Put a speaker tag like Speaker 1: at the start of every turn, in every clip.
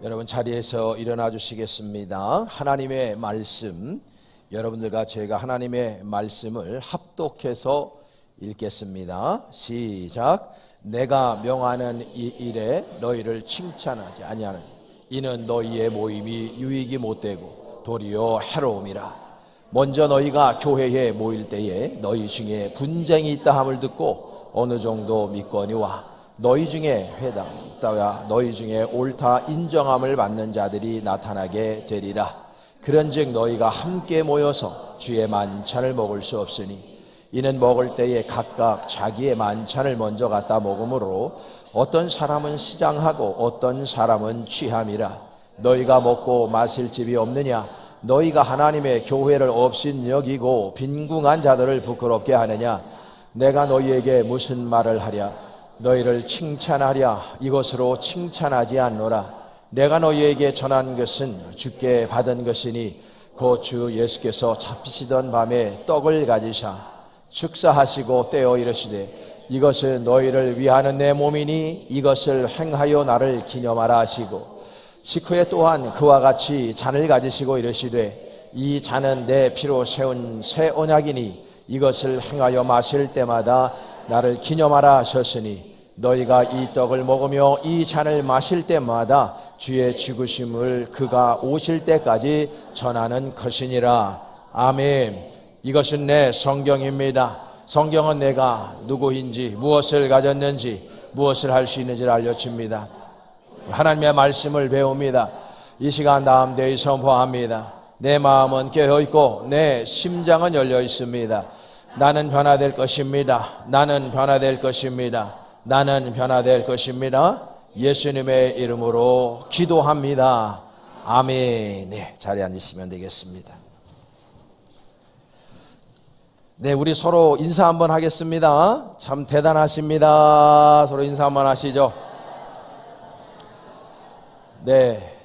Speaker 1: 여러분 자리에서 일어나 주시겠습니다. 하나님의 말씀, 여러분들과 제가 하나님의 말씀을 합독해서 읽겠습니다. 시작. 내가 명하는 이 일에 너희를 칭찬하지 아니하는 이는 너희의 모임이 유익이 못되고 도리어 해로움이라. 먼저 너희가 교회에 모일 때에 너희 중에 분쟁이 있다 함을 듣고 어느 정도 믿거니와 너희 중에 회당 따와 너희 중에 옳다 인정함을 받는 자들이 나타나게 되리라. 그런즉 너희가 함께 모여서 주의 만찬을 먹을 수 없으니 이는 먹을 때에 각각 자기의 만찬을 먼저 갖다 먹으므로 어떤 사람은 시장하고 어떤 사람은 취함이라. 너희가 먹고 마실 집이 없느냐? 너희가 하나님의 교회를 업신 여기고 빈궁한 자들을 부끄럽게 하느냐? 내가 너희에게 무슨 말을 하랴? 너희를 칭찬하랴 이것으로 칭찬하지 않노라. 내가 너희에게 전한 것은 주께 받은 것이니 곧 주 예수께서 잡히시던 밤에 떡을 가지사 축사하시고 떼어 이르시되 이것은 너희를 위하는 내 몸이니 이것을 행하여 나를 기념하라 하시고 식후에 또한 그와 같이 잔을 가지시고 이르시되 이 잔은 내 피로 세운 새 언약이니 이것을 행하여 마실 때마다 나를 기념하라 하셨으니 너희가 이 떡을 먹으며 이 잔을 마실 때마다 주의 죽으심을 그가 오실 때까지 전하는 것이니라. 아멘. 이것은 내 성경입니다. 성경은 내가 누구인지 무엇을 가졌는지 무엇을 할 수 있는지를 알려줍니다. 하나님의 말씀을 배웁니다. 이 시간 담대히 선포합니다. 내 마음은 깨어있고 내 심장은 열려 있습니다. 나는 변화될 것입니다. 나는 변화될 것입니다. 나는 변화될 것입니다. 예수님의 이름으로 기도합니다. 아멘. 네, 자리에 앉으시면 되겠습니다. 네, 우리 서로 인사 한번 하겠습니다. 참 대단하십니다. 서로 인사 한번 하시죠. 네,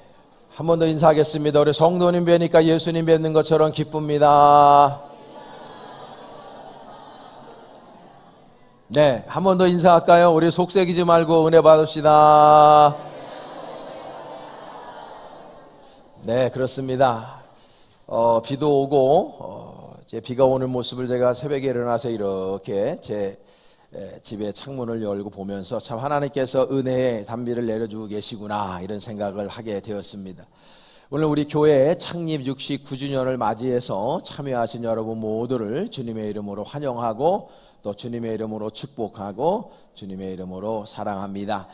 Speaker 1: 한 번 더 인사하겠습니다. 우리 성도님 뵈니까 예수님 뵙는 것처럼 기쁩니다. 네, 한 번 더 인사할까요? 우리 속색이지 말고 은혜 받읍시다. 네, 그렇습니다. 비도 오고 이제 비가 오는 모습을 제가 새벽에 일어나서 이렇게 제 집의 창문을 열고 보면서 참 하나님께서 은혜의 단비를 내려주고 계시구나 이런 생각을 하게 되었습니다. 오늘 우리 교회 창립 69주년을 맞이해서 참여하신 여러분 모두를 주님의 이름으로 환영하고 또 주님의 이름으로 축복하고 주님의 이름으로 사랑합니다.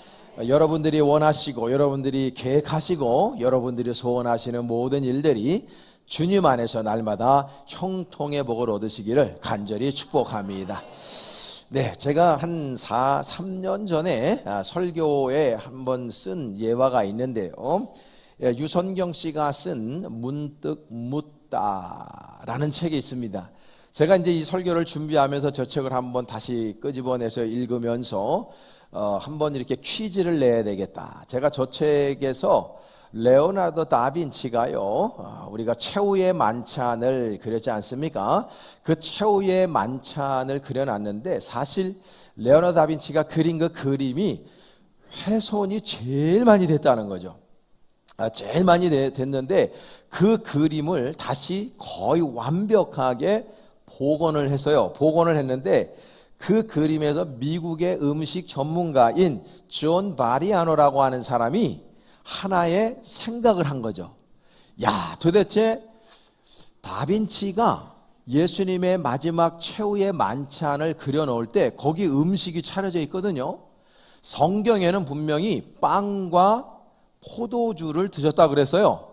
Speaker 1: 여러분들이 원하시고 여러분들이 계획하시고 여러분들이 소원하시는 모든 일들이 주님 안에서 날마다 형통의 복을 얻으시기를 간절히 축복합니다. 네, 제가 한 3년 전에 설교에 한번 쓴 예화가 있는데요. 유선경 씨가 쓴 문득 묻다라는 책이 있습니다. 제가 이제 이 설교를 준비하면서 저 책을 한번 다시 끄집어내서 읽으면서 한번 이렇게 퀴즈를 내야 되겠다. 제가 저 책에서 레오나르도 다빈치가요, 우리가 최후의 만찬을 그렸지 않습니까? 그 최후의 만찬을 그려놨는데 사실 레오나르도 다빈치가 그린 그 그림이 훼손이 제일 많이 됐다는 거죠. 제일 많이 됐는데 그 그림을 다시 거의 완벽하게 복원을 했어요. 복원을 했는데 그 그림에서 미국의 음식 전문가인 존 바리아노라고 하는 사람이 하나의 생각을 한 거죠. 야, 도대체 다빈치가 예수님의 마지막 최후의 만찬을 그려놓을 때 거기 음식이 차려져 있거든요. 성경에는 분명히 빵과 포도주를 드셨다 그랬어요.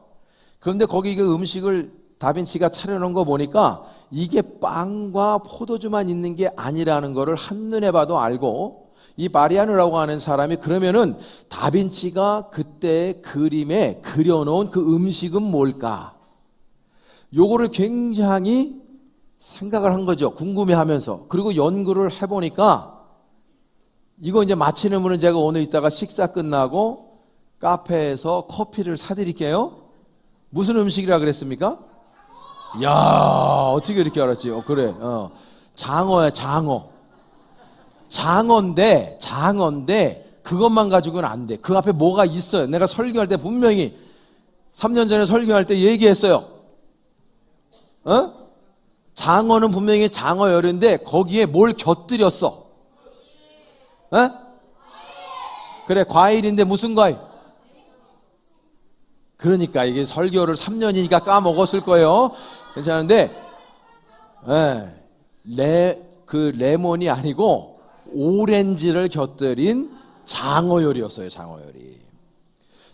Speaker 1: 그런데 거기 그 음식을 다빈치가 차려놓은 거 보니까 이게 빵과 포도주만 있는 게 아니라는 거를 한눈에 봐도 알고, 이 바리아누라고 하는 사람이 그러면은 다빈치가 그때 그림에 그려놓은 그 음식은 뭘까? 요거를 굉장히 생각을 한 거죠. 궁금해하면서. 그리고 연구를 해보니까 이거 이제 마치는 분은 제가 오늘 이따가 식사 끝나고 카페에서 커피를 사드릴게요. 무슨 음식이라 그랬습니까? 야, 어떻게 이렇게 알았지? 그래. 장어야, 장어. 장어인데 그것만 가지고는 안 돼. 그 앞에 뭐가 있어요. 내가 설교할 때 분명히 3년 전에 설교할 때 얘기했어요. 장어는 분명히 장어열인데 거기에 뭘 곁들였어? 그래, 과일인데 무슨 과일? 그러니까 이게 설교를 3년이니까 까먹었을 거예요. 괜찮은데 그 레몬이 아니고 오렌지를 곁들인 장어열이었어요. 장어열이.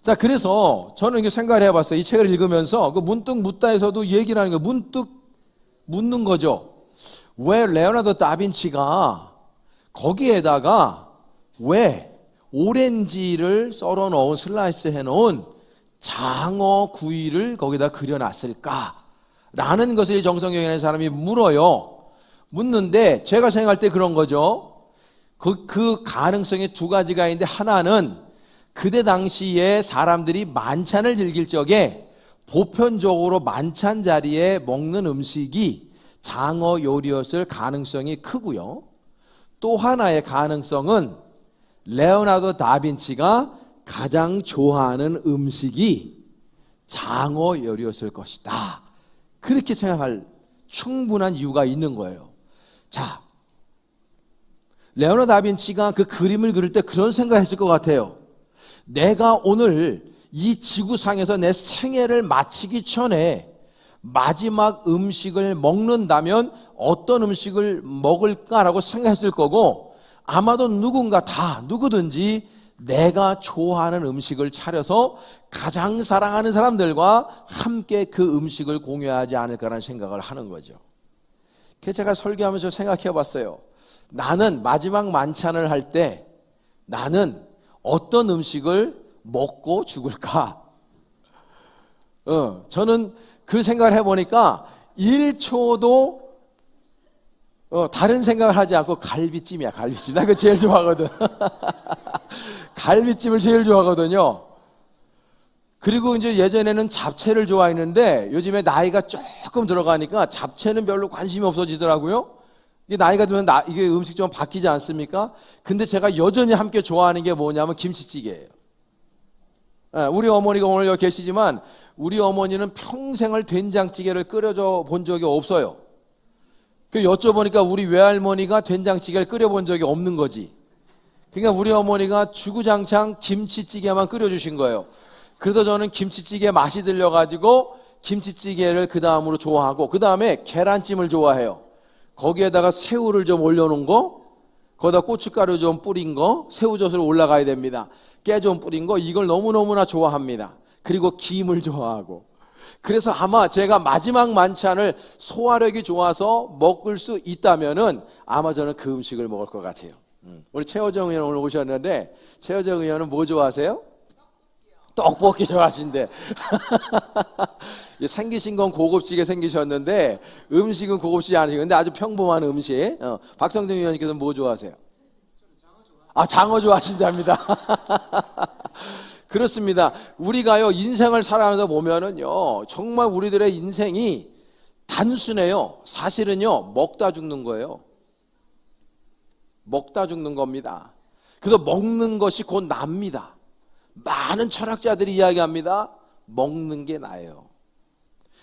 Speaker 1: 자, 그래서 저는 이게 생각을 해봤어요. 이 책을 읽으면서 그 문득 묻다에서도 얘기를 하는 거 문득 묻는 거죠. 왜 레오나르도 다빈치가 거기에다가 왜 오렌지를 썰어 넣은 슬라이스 해놓은 장어 구이를 거기다 그려놨을까? 라는 것을 정성경이라는 사람이 물어요. 묻는데 제가 생각할 때 그런 거죠. 그 가능성이 두 가지가 있는데, 하나는 그때 당시에 사람들이 만찬을 즐길 적에 보편적으로 만찬 자리에 먹는 음식이 장어 요리였을 가능성이 크고요. 또 하나의 가능성은 레오나르도 다빈치가 가장 좋아하는 음식이 장어 요리였을 것이다. 그렇게 생각할 충분한 이유가 있는 거예요. 자, 레오나르도 다빈치가 그 그림을 그릴 때 그런 생각을 했을 것 같아요. 내가 오늘 이 지구상에서 내 생애를 마치기 전에 마지막 음식을 먹는다면 어떤 음식을 먹을까라고 생각했을 거고, 아마도 누구든지 내가 좋아하는 음식을 차려서 가장 사랑하는 사람들과 함께 그 음식을 공유하지 않을까라는 생각을 하는 거죠. 그래서 제가 설교하면서 생각해 봤어요. 나는 마지막 만찬을 할 때 나는 어떤 음식을 먹고 죽을까? 저는 그 생각을 해보니까 1초도 다른 생각을 하지 않고 갈비찜이야, 갈비찜. 나 그거 제일 좋아하거든. 갈비찜을 제일 좋아하거든요. 그리고 이제 예전에는 잡채를 좋아했는데 요즘에 나이가 조금 들어가니까 잡채는 별로 관심이 없어지더라고요. 이게 나이가 들면 이게 음식 좀 바뀌지 않습니까? 근데 제가 여전히 함께 좋아하는 게 뭐냐면 김치찌개예요. 우리 어머니가 오늘 여기 계시지만 우리 어머니는 평생을 된장찌개를 끓여줘 본 적이 없어요. 그 여쭤보니까 우리 외할머니가 된장찌개를 끓여본 적이 없는 거지. 그러니까 우리 어머니가 주구장창 김치찌개만 끓여주신 거예요. 그래서 저는 김치찌개 맛이 들려가지고 김치찌개를 그 다음으로 좋아하고, 그 다음에 계란찜을 좋아해요. 거기에다가 새우를 좀 올려놓은 거, 거기다 고춧가루 좀 뿌린 거, 새우젓을 올라가야 됩니다. 깨 좀 뿌린 거, 이걸 너무너무나 좋아합니다. 그리고 김을 좋아하고. 그래서 아마 제가 마지막 만찬을 소화력이 좋아서 먹을 수 있다면은 아마 저는 그 음식을 먹을 것 같아요. 우리 최호정 의원 오늘 오셨는데, 최호정 의원은 뭐 좋아하세요? 떡볶이 좋아하신대. 생기신 건 고급지게 생기셨는데 음식은 고급지지 않으시고, 근데 아주 평범한 음식. 박성정 의원님께서는 뭐 좋아하세요? 장어 좋아하신답니다. 그렇습니다. 우리가요, 인생을 살아가면서 보면은요, 정말 우리들의 인생이 단순해요. 사실은요, 먹다 죽는 거예요. 먹다 죽는 겁니다. 그래서 먹는 것이 곧 납니다. 많은 철학자들이 이야기합니다. 먹는 게 나예요.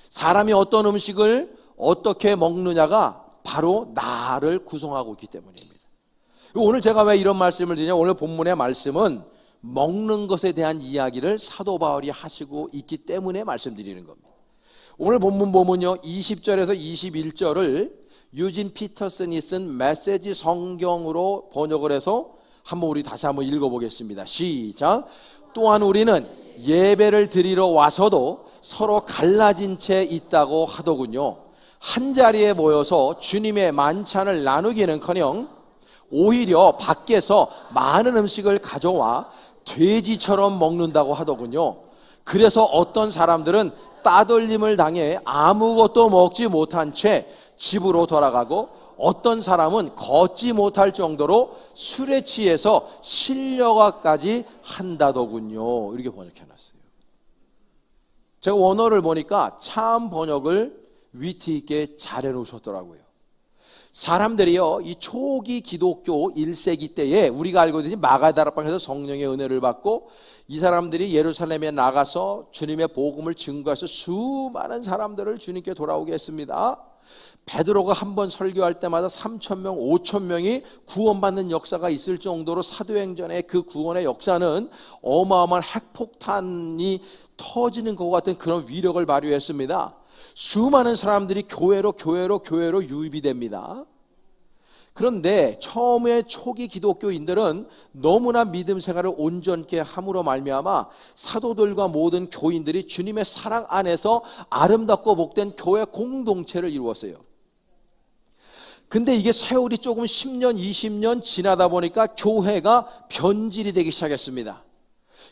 Speaker 1: 사람이 어떤 음식을 어떻게 먹느냐가 바로 나를 구성하고 있기 때문입니다. 오늘 제가 왜 이런 말씀을 드리냐, 오늘 본문의 말씀은 먹는 것에 대한 이야기를 사도 바울이 하시고 있기 때문에 말씀드리는 겁니다. 오늘 본문 보면요, 20절에서 21절을 유진 피터슨이 쓴 메시지 성경으로 번역을 해서 한번 우리 다시 한번 읽어보겠습니다. 시작. 또한 우리는 예배를 드리러 와서도 서로 갈라진 채 있다고 하더군요. 한 자리에 모여서 주님의 만찬을 나누기는커녕 오히려 밖에서 많은 음식을 가져와 돼지처럼 먹는다고 하더군요. 그래서 어떤 사람들은 따돌림을 당해 아무것도 먹지 못한 채 집으로 돌아가고, 어떤 사람은 걷지 못할 정도로 술에 취해서 실려가까지 한다더군요. 이렇게 번역해놨어요. 제가 원어를 보니까 참 번역을 위트 있게 잘 해놓으셨더라고요. 사람들이요, 이 초기 기독교 1세기 때에 우리가 알고 있는 마가다락방에서 성령의 은혜를 받고 이 사람들이 예루살렘에 나가서 주님의 복음을 증거해서 수많은 사람들을 주님께 돌아오게 했습니다. 베드로가 한 번 설교할 때마다 3,000명, 5,000명이 구원받는 역사가 있을 정도로 사도행전의 그 구원의 역사는 어마어마한 핵폭탄이 터지는 것 같은 그런 위력을 발휘했습니다. 수많은 사람들이 교회로 유입이 됩니다. 그런데 처음에 초기 기독교인들은 너무나 믿음 생활을 온전케 함으로 말미암아 사도들과 모든 교인들이 주님의 사랑 안에서 아름답고 복된 교회 공동체를 이루었어요. 근데 이게 세월이 조금 10년, 20년 지나다 보니까 교회가 변질이 되기 시작했습니다.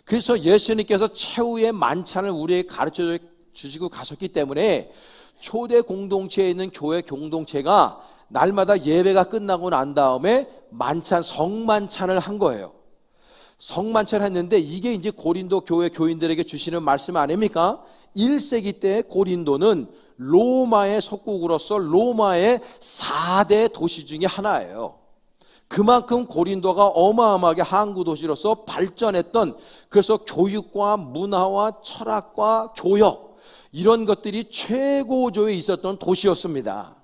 Speaker 1: 그래서 예수님께서 최후의 만찬을 우리에게 가르쳐 주시고 가셨기 때문에 초대 공동체에 있는 교회 공동체가 날마다 예배가 끝나고 난 다음에 만찬, 성만찬을 한 거예요. 성만찬을 했는데 이게 이제 고린도 교회 교인들에게 주시는 말씀 아닙니까? 1세기 때 고린도는 로마의 속국으로서 로마의 4대 도시 중에 하나예요. 그만큼 고린도가 어마어마하게 항구 도시로서 발전했던, 그래서 교육과 문화와 철학과 교역 이런 것들이 최고조에 있었던 도시였습니다.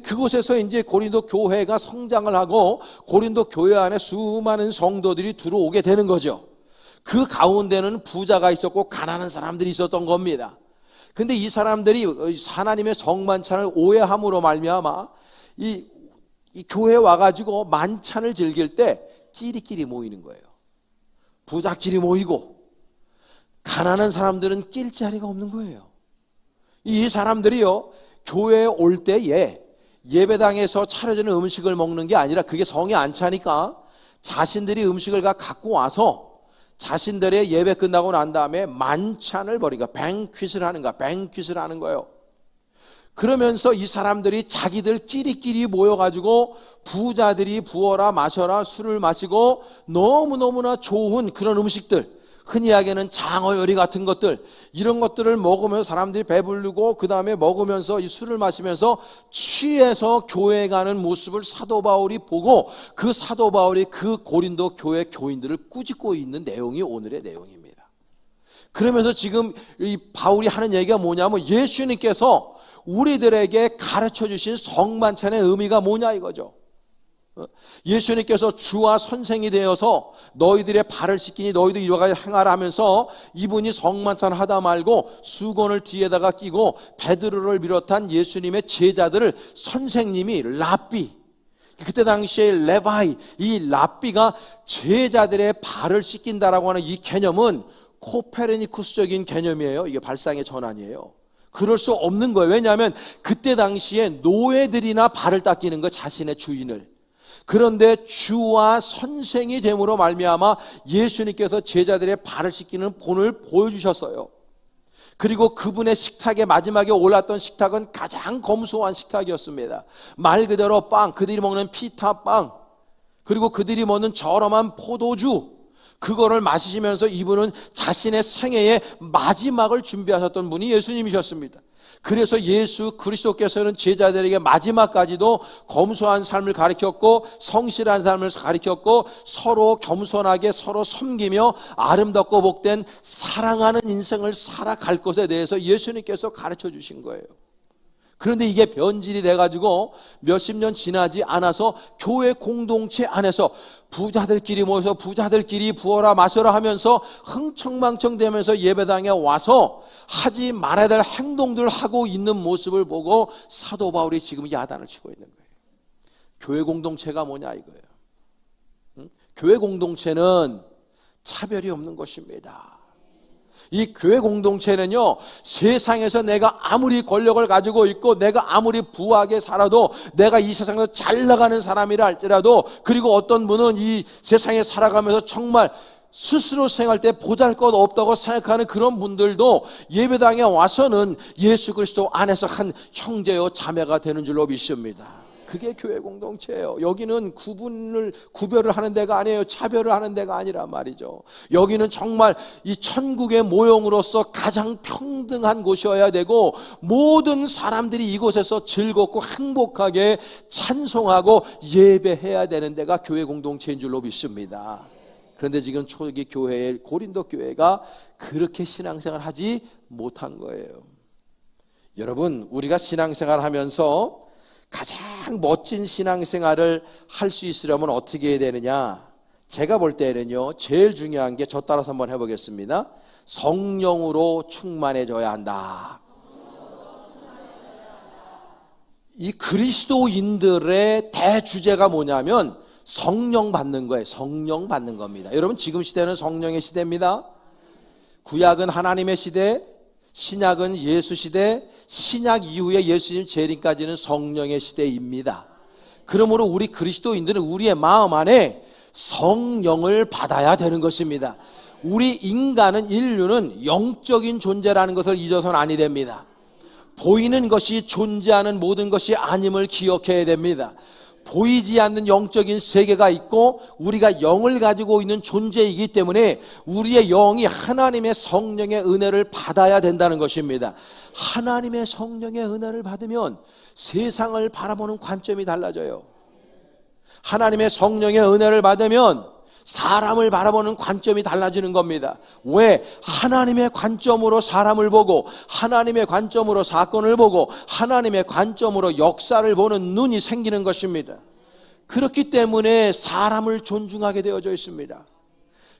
Speaker 1: 그곳에서 이제 고린도 교회가 성장을 하고 고린도 교회 안에 수많은 성도들이 들어오게 되는 거죠. 그 가운데는 부자가 있었고 가난한 사람들이 있었던 겁니다. 근데 이 사람들이 하나님의 성만찬을 오해함으로 말미암아 이 교회에 와가지고 만찬을 즐길 때 끼리끼리 모이는 거예요. 부자끼리 모이고 가난한 사람들은 낄 자리가 없는 거예요. 이 사람들이요, 교회에 올 때에 예배당에서 차려지는 음식을 먹는 게 아니라 그게 성에 안 차니까 자신들이 음식을 갖고 와서 자신들의 예배 끝나고 난 다음에 만찬을 벌이가 뱅퀴를 하는 거예요. 그러면서 이 사람들이 자기들 끼리끼리 모여가지고 부자들이 부어라 마셔라 술을 마시고 너무너무나 좋은 그런 음식들, 흔히 이야기하는 장어 요리 같은 것들, 이런 것들을 먹으면서 사람들이 배부르고 그 다음에 먹으면서 이 술을 마시면서 취해서 교회에 가는 모습을 사도 바울이 보고 그 사도 바울이 그 고린도 교회 교인들을 꾸짖고 있는 내용이 오늘의 내용입니다. 그러면서 지금 이 바울이 하는 얘기가 뭐냐면 예수님께서 우리들에게 가르쳐 주신 성만찬의 의미가 뭐냐 이거죠. 예수님께서 주와 선생이 되어서 너희들의 발을 씻기니 너희도 이와 같이 행하라 하면서 이분이 성만찬 하다 말고 수건을 뒤에다가 끼고 베드로를 비롯한 예수님의 제자들을 선생님이 랍비, 그때 당시에 레바이, 이 랍비가 제자들의 발을 씻긴다라고 하는 이 개념은 코페르니쿠스적인 개념이에요. 이게 발상의 전환이에요. 그럴 수 없는 거예요. 왜냐하면 그때 당시에 노예들이나 발을 닦이는 거, 자신의 주인을. 그런데 주와 선생이 됨으로 말미암아 예수님께서 제자들의 발을 씻기는 본을 보여주셨어요. 그리고 그분의 식탁에 마지막에 올랐던 식탁은 가장 검소한 식탁이었습니다. 말 그대로 빵, 그들이 먹는 피타빵, 그리고 그들이 먹는 저렴한 포도주, 그거를 마시면서 이분은 자신의 생애의 마지막을 준비하셨던 분이 예수님이셨습니다. 그래서 예수 그리스도께서는 제자들에게 마지막까지도 검소한 삶을 가르쳤고 성실한 삶을 가르쳤고 서로 겸손하게 서로 섬기며 아름답고 복된 사랑하는 인생을 살아갈 것에 대해서 예수님께서 가르쳐 주신 거예요. 그런데 이게 변질이 돼가지고 몇십 년 지나지 않아서 교회 공동체 안에서 부자들끼리 모여서 부자들끼리 부어라 마셔라 하면서 흥청망청 되면서 예배당에 와서 하지 말아야 될 행동들을 하고 있는 모습을 보고 사도 바울이 지금 야단을 치고 있는 거예요. 교회 공동체가 뭐냐 이거예요. 교회 공동체는 차별이 없는 것입니다. 이 교회 공동체는요, 세상에서 내가 아무리 권력을 가지고 있고 내가 아무리 부하게 살아도 내가 이 세상에서 잘 나가는 사람이라 할지라도, 그리고 어떤 분은 이 세상에 살아가면서 정말 스스로 생활 때 보잘것 없다고 생각하는 그런 분들도 예배당에 와서는 예수 그리스도 안에서 한 형제요 자매가 되는 줄로 믿습니다. 그게 교회 공동체예요. 여기는 구별을 하는 데가 아니에요. 차별을 하는 데가 아니란 말이죠. 여기는 정말 이 천국의 모형으로서 가장 평등한 곳이어야 되고, 모든 사람들이 이곳에서 즐겁고 행복하게 찬송하고 예배해야 되는 데가 교회 공동체인 줄로 믿습니다. 그런데 지금 초기 교회의 고린도 교회가 그렇게 신앙생활을 하지 못한 거예요. 여러분, 우리가 신앙생활을 하면서 가장 멋진 신앙생활을 할 수 있으려면 어떻게 해야 되느냐? 제가 볼 때는요, 제일 중요한 게, 저 따라서 한번 해보겠습니다. 성령으로 충만해져야 한다. 이 그리스도인들의 대주제가 뭐냐면 성령 받는 거예요. 성령 받는 겁니다. 여러분, 지금 시대는 성령의 시대입니다. 구약은 하나님의 시대, 신약은 예수 시대, 신약 이후에 예수님 재림까지는 성령의 시대입니다. 그러므로 우리 그리스도인들은 우리의 마음 안에 성령을 받아야 되는 것입니다. 우리 인류는 영적인 존재라는 것을 잊어서는 아니 됩니다. 보이는 것이 존재하는 모든 것이 아님을 기억해야 됩니다. 보이지 않는 영적인 세계가 있고 우리가 영을 가지고 있는 존재이기 때문에 우리의 영이 하나님의 성령의 은혜를 받아야 된다는 것입니다. 하나님의 성령의 은혜를 받으면 세상을 바라보는 관점이 달라져요. 하나님의 성령의 은혜를 받으면 사람을 바라보는 관점이 달라지는 겁니다. 왜? 하나님의 관점으로 사람을 보고, 하나님의 관점으로 사건을 보고, 하나님의 관점으로 역사를 보는 눈이 생기는 것입니다. 그렇기 때문에 사람을 존중하게 되어져 있습니다.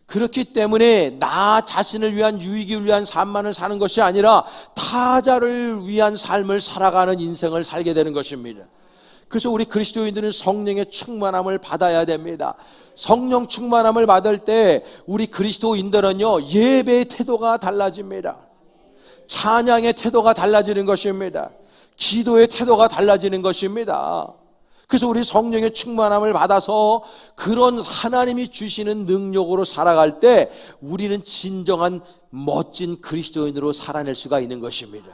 Speaker 1: 그렇기 때문에 나 자신을 위한 유익을 위한 삶만을 사는 것이 아니라 타자를 위한 삶을 살아가는 인생을 살게 되는 것입니다. 그래서 우리 그리스도인들은 성령의 충만함을 받아야 됩니다. 성령 충만함을 받을 때 우리 그리스도인들은요, 예배의 태도가 달라집니다. 찬양의 태도가 달라지는 것입니다. 기도의 태도가 달라지는 것입니다. 그래서 우리 성령의 충만함을 받아서 그런 하나님이 주시는 능력으로 살아갈 때 우리는 진정한 멋진 그리스도인으로 살아낼 수가 있는 것입니다.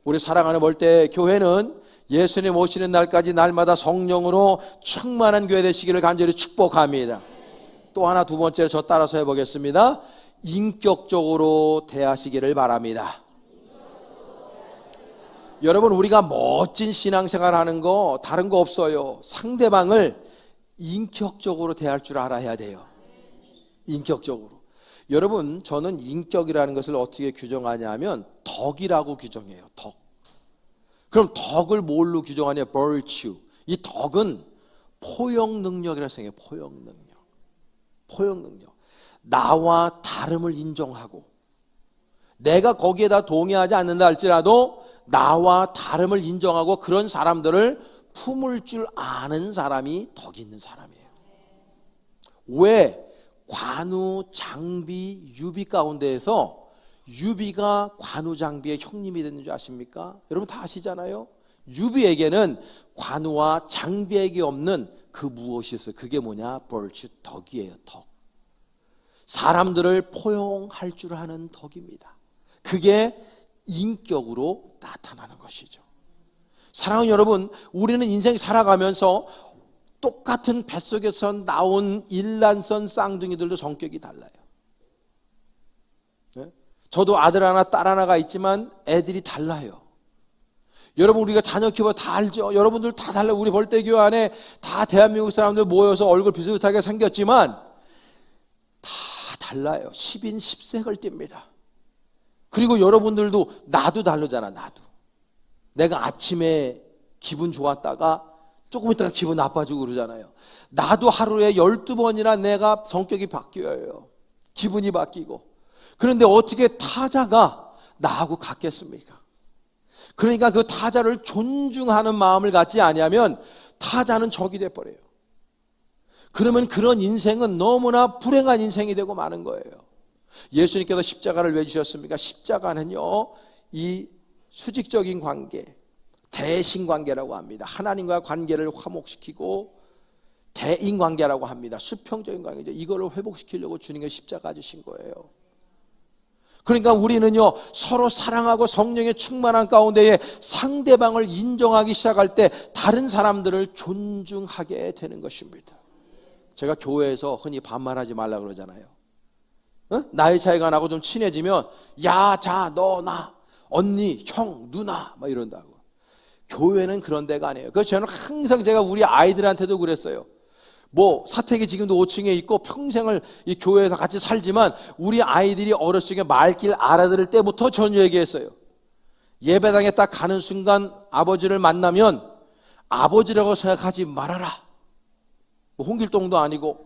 Speaker 1: 우리 사랑하는 볼때 교회는 예수님 오시는 날까지 날마다 성령으로 충만한 교회 되시기를 간절히 축복합니다. 또 하나, 두 번째로 저 따라서 해보겠습니다. 인격적으로 대하시기를 바랍니다. 여러분, 우리가 멋진 신앙생활 하는 거 다른 거 없어요. 상대방을 인격적으로 대할 줄 알아야 돼요. 인격적으로. 여러분, 저는 인격이라는 것을 어떻게 규정하냐면 덕이라고 규정해요. 덕. 그럼 덕을 뭘로 규정하냐? virtue. 이 덕은 포용 능력이라고 생각해요. 포용 능력. 나와 다름을 인정하고, 내가 거기에다 동의하지 않는다 할지라도 나와 다름을 인정하고 그런 사람들을 품을 줄 아는 사람이 덕이 있는 사람이에요. 왜? 관우, 장비, 유비 가운데에서 유비가 관우, 장비의 형님이 됐는 줄 아십니까? 여러분 다 아시잖아요. 유비에게는 관우와 장비에게 없는 그 무엇이 있어요. 그게 뭐냐? virtue, 덕이에요. 덕. 사람들을 포용할 줄 아는 덕입니다. 그게 인격으로 나타나는 것이죠. 사랑하는 여러분, 우리는 인생 살아가면서 똑같은 뱃속에서 나온 일란성 쌍둥이들도 성격이 달라요. 저도 아들 하나 딸 하나가 있지만 애들이 달라요. 여러분, 우리가 자녀 키워 다 알죠. 여러분들 다 달라요. 우리 벌떼교회 안에 다 대한민국 사람들 모여서 얼굴 비슷하게 생겼지만 다 달라요. 10인 10색을 띱니다. 그리고 여러분들도 나도 다르잖아. 나도 내가 아침에 기분 좋았다가 조금 있다가 기분 나빠지고 그러잖아요. 나도 하루에 12번이나 내가 성격이 바뀌어요. 기분이 바뀌고. 그런데 어떻게 타자가 나하고 같겠습니까? 그러니까 그 타자를 존중하는 마음을 갖지 아니하면 타자는 적이 돼버려요. 그러면 그런 인생은 너무나 불행한 인생이 되고 마는 거예요. 예수님께서 십자가를 왜 주셨습니까? 십자가는요, 이 수직적인 관계, 대신관계라고 합니다. 하나님과 관계를 화목시키고 대인관계라고 합니다. 수평적인 관계죠. 이거를 회복시키려고 주님께서 십자가 지신 거예요. 그러니까 우리는요, 서로 사랑하고 성령의 충만한 가운데에 상대방을 인정하기 시작할 때 다른 사람들을 존중하게 되는 것입니다. 제가 교회에서 흔히 반말하지 말라 그러잖아요. 나이 차이가 나고 좀 친해지면 야, 자, 너, 나, 언니, 형, 누나 막 이런다고. 교회는 그런 데가 아니에요. 그래서 저는 항상 제가 우리 아이들한테도 그랬어요. 뭐 사택이 지금도 5층에 있고 평생을 이 교회에서 같이 살지만 우리 아이들이 어렸을 적에 말길 알아들을 때부터 전 얘기했어요. 예배당에 딱 가는 순간 아버지를 만나면 아버지라고 생각하지 말아라. 뭐 홍길동도 아니고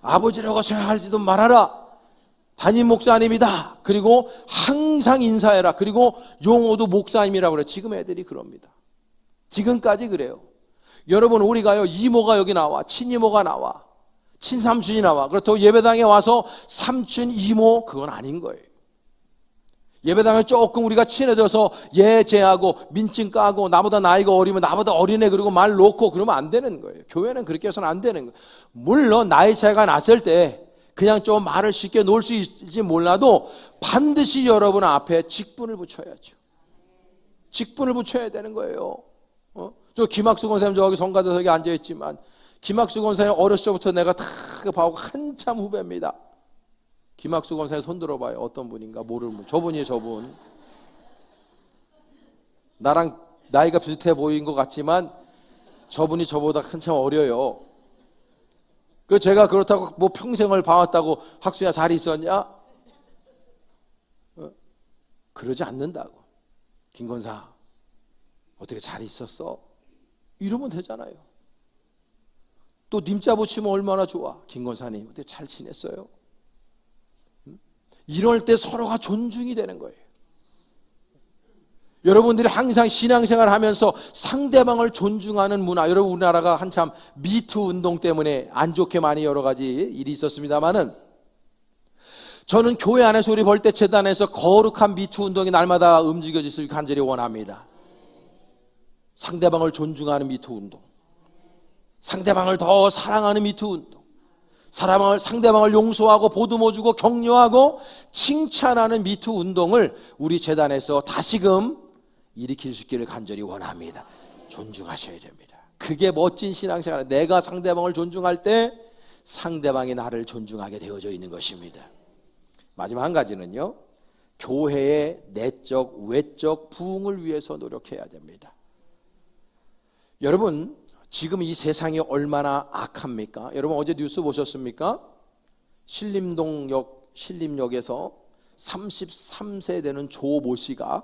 Speaker 1: 아버지라고 생각하지도 말아라. 담임 목사님이다. 그리고 항상 인사해라. 그리고 용어도 목사님이라고 그래. 지금 애들이 그럽니다. 지금까지 그래요. 여러분, 우리가요, 이모가 여기 나와, 친이모가 나와, 친삼촌이 나와. 그렇다고 예배당에 와서 삼촌, 이모, 그건 아닌 거예요. 예배당에 조금 우리가 친해져서 얘 쟤하고 민증 까고 나보다 나이가 어리면 나보다 어리네 그리고 말 놓고 그러면 안 되는 거예요. 교회는 그렇게 해서는 안 되는 거예요. 물론 나이 차이가 났을 때 그냥 좀 말을 쉽게 놓을 수 있을지 몰라도 반드시 여러분 앞에 직분을 붙여야죠. 직분을 붙여야 되는 거예요. 저 김학수 권사님 저기 성가대석에 앉아있지만 김학수 권사님 어렸을 때부터 내가 다 봐오고 한참 후배입니다. 김학수 권사님 손 들어봐요. 어떤 분인가 모르는 분. 저분이에요. 저분. 나랑 나이가 비슷해 보인 것 같지만 저분이 저보다 한참 어려요. 그 제가 그렇다고 뭐 평생을 봐왔다고 학수야 잘 있었냐? 그러지 않는다고. 김 권사 어떻게 잘 있었어? 이러면 되잖아요. 또 님자 붙이면 얼마나 좋아. 김 권사님 어떻게 잘 지냈어요? 이럴 때 서로가 존중이 되는 거예요. 여러분들이 항상 신앙생활 하면서 상대방을 존중하는 문화, 여러분 우리나라가 한참 미투 운동 때문에 안 좋게 많이 여러 가지 일이 있었습니다만은 저는 교회 안에서 우리 벌떼재단에서 거룩한 미투 운동이 날마다 움직여질 간절히 원합니다. 상대방을 존중하는 미투 운동, 상대방을 더 사랑하는 미투 운동, 상대방을 용서하고 보듬어주고 격려하고 칭찬하는 미투 운동을 우리 재단에서 다시금 일으킬 수 있기를 간절히 원합니다. 존중하셔야 됩니다. 그게 멋진 신앙생활. 내가 상대방을 존중할 때 상대방이 나를 존중하게 되어져 있는 것입니다. 마지막 한 가지는요, 교회의 내적 외적 부흥을 위해서 노력해야 됩니다. 여러분, 지금 이 세상이 얼마나 악합니까? 여러분 어제 뉴스 보셨습니까? 신림역에서 33세 되는 조모 씨가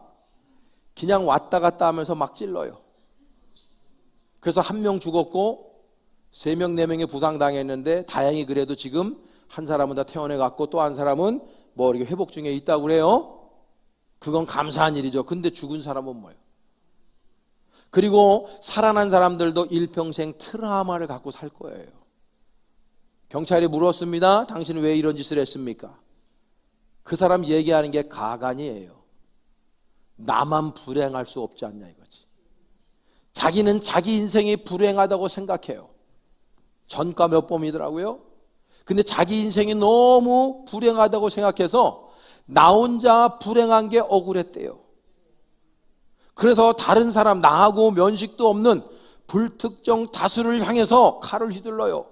Speaker 1: 그냥 왔다 갔다 하면서 막 찔러요. 그래서 한 명 죽었고 3명, 4명이 부상당했는데 다행히 그래도 지금 한 사람은 다 퇴원해 갔고 또 한 사람은 뭐 이렇게 회복 중에 있다고 그래요. 그건 감사한 일이죠. 근데 죽은 사람은 뭐예요? 그리고 살아난 사람들도 일평생 트라우마를 갖고 살 거예요. 경찰이 물었습니다. 당신은 왜 이런 짓을 했습니까? 그 사람 얘기하는 게 가관이에요. 나만 불행할 수 없지 않냐 이거지. 자기는 자기 인생이 불행하다고 생각해요. 전과 몇 범이더라고요. 근데 자기 인생이 너무 불행하다고 생각해서 나 혼자 불행한 게 억울했대요. 그래서 다른 사람, 나하고 면식도 없는 불특정 다수를 향해서 칼을 휘둘러요.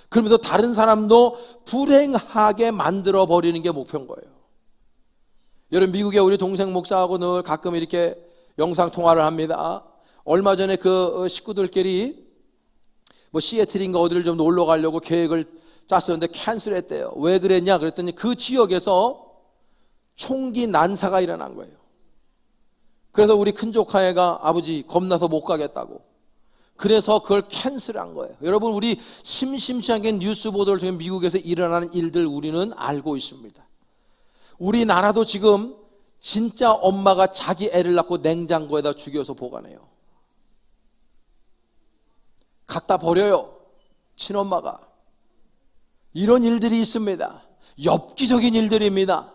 Speaker 1: 그러면서 다른 사람도 불행하게 만들어버리는 게 목표인 거예요. 여러분, 미국에 우리 동생 목사하고 늘 가끔 이렇게 영상통화를 합니다. 얼마 전에 그 식구들끼리 뭐 시애틀인가 어디를 좀 놀러 가려고 계획을 짰었는데 캔슬했대요. 왜 그랬냐 그랬더니 그 지역에서 총기 난사가 일어난 거예요. 그래서 우리 큰 조카애가 아버지 겁나서 못 가겠다고. 그래서 그걸 캔슬한 거예요. 여러분, 우리 심심치 않게 뉴스 보도를 통해 미국에서 일어나는 일들 우리는 알고 있습니다. 우리나라도 지금 진짜 엄마가 자기 애를 낳고 냉장고에다 죽여서 보관해요. 갖다 버려요. 친엄마가. 이런 일들이 있습니다. 엽기적인 일들입니다.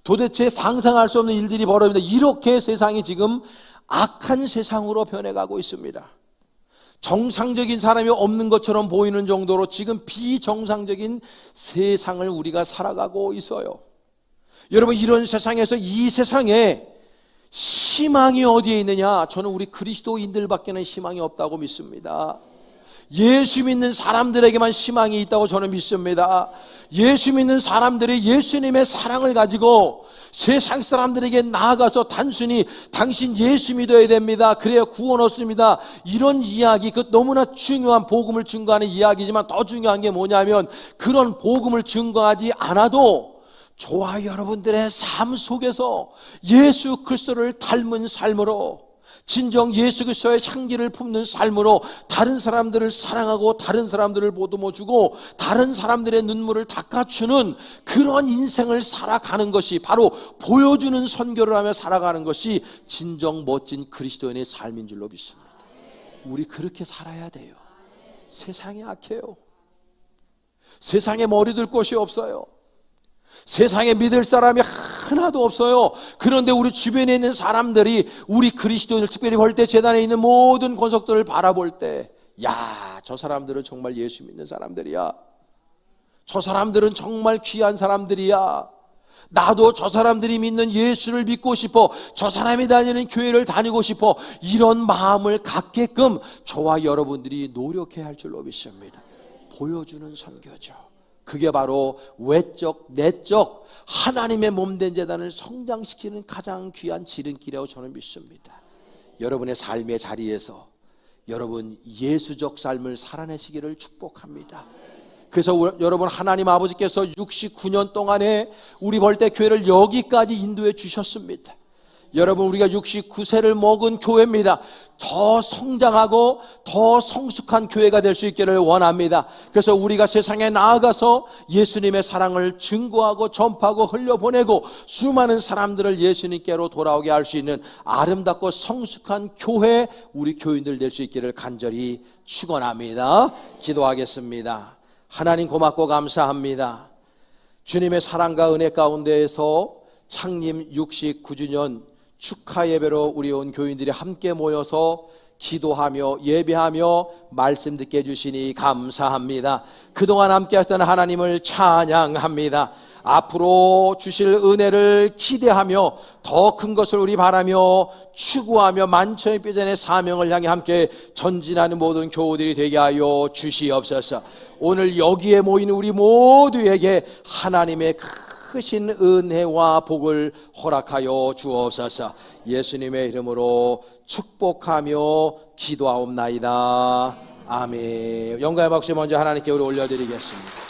Speaker 1: 도대체 상상할 수 없는 일들이 벌어집니다. 이렇게 세상이 지금 악한 세상으로 변해가고 있습니다. 정상적인 사람이 없는 것처럼 보이는 정도로 지금 비정상적인 세상을 우리가 살아가고 있어요. 여러분, 이런 세상에서 이 세상에 희망이 어디에 있느냐? 저는 우리 그리스도인들밖에는 희망이 없다고 믿습니다. 예수 믿는 사람들에게만 희망이 있다고 저는 믿습니다. 예수 믿는 사람들이 예수님의 사랑을 가지고 세상 사람들에게 나아가서 단순히 당신 예수 믿어야 됩니다, 그래야 구원 얻습니다, 이런 이야기, 그 너무나 중요한 복음을 증거하는 이야기지만 더 중요한 게 뭐냐면 그런 복음을 증거하지 않아도 저와 여러분들의 삶 속에서 예수 그리스도를 닮은 삶으로, 진정 예수 그리스도의 향기를 품는 삶으로 다른 사람들을 사랑하고 다른 사람들을 보듬어주고 다른 사람들의 눈물을 닦아주는 그런 인생을 살아가는 것이, 바로 보여주는 선교를 하며 살아가는 것이 진정 멋진 그리스도인의 삶인 줄로 믿습니다. 우리 그렇게 살아야 돼요. 세상이 악해요. 세상에 머리 둘 곳이 없어요. 세상에 믿을 사람이 하나도 없어요. 그런데 우리 주변에 있는 사람들이 우리 그리스도인을, 특별히 벌떼재단에 있는 모든 권속들을 바라볼 때, 야, 저 사람들은 정말 예수 믿는 사람들이야, 저 사람들은 정말 귀한 사람들이야, 나도 저 사람들이 믿는 예수를 믿고 싶어, 저 사람이 다니는 교회를 다니고 싶어, 이런 마음을 갖게끔 저와 여러분들이 노력해야 할 줄로 믿습니다. 보여주는 선교죠. 그게 바로 외적, 내적 하나님의 몸된 재단을 성장시키는 가장 귀한 지름길이라고 저는 믿습니다. 여러분의 삶의 자리에서 여러분 예수적 삶을 살아내시기를 축복합니다. 그래서 여러분, 하나님 아버지께서 69년 동안에 우리 벌떼교회를 여기까지 인도해 주셨습니다. 여러분, 우리가 69세를 먹은 교회입니다. 더 성장하고 더 성숙한 교회가 될 수 있기를 원합니다. 그래서 우리가 세상에 나아가서 예수님의 사랑을 증거하고 전파하고 흘려보내고 수많은 사람들을 예수님께로 돌아오게 할 수 있는 아름답고 성숙한 교회, 우리 교인들 될 수 있기를 간절히 축원합니다. 기도하겠습니다. 하나님, 고맙고 감사합니다. 주님의 사랑과 은혜 가운데에서 창립 69주년 축하 예배로 우리 온 교인들이 함께 모여서 기도하며 예배하며 말씀 듣게 해주시니 감사합니다. 그동안 함께 하셨던 하나님을 찬양합니다. 앞으로 주실 은혜를 기대하며 더 큰 것을 우리 바라며 추구하며 만천의 뼈전의 사명을 향해 함께 전진하는 모든 교우들이 되게 하여 주시옵소서. 오늘 여기에 모인 우리 모두에게 하나님의 크신 은혜와 복을 허락하여 주옵소서. 예수님의 이름으로 축복하며 기도하옵나이다. 아멘. 영광의 박수 먼저 하나님께 우리 올려드리겠습니다.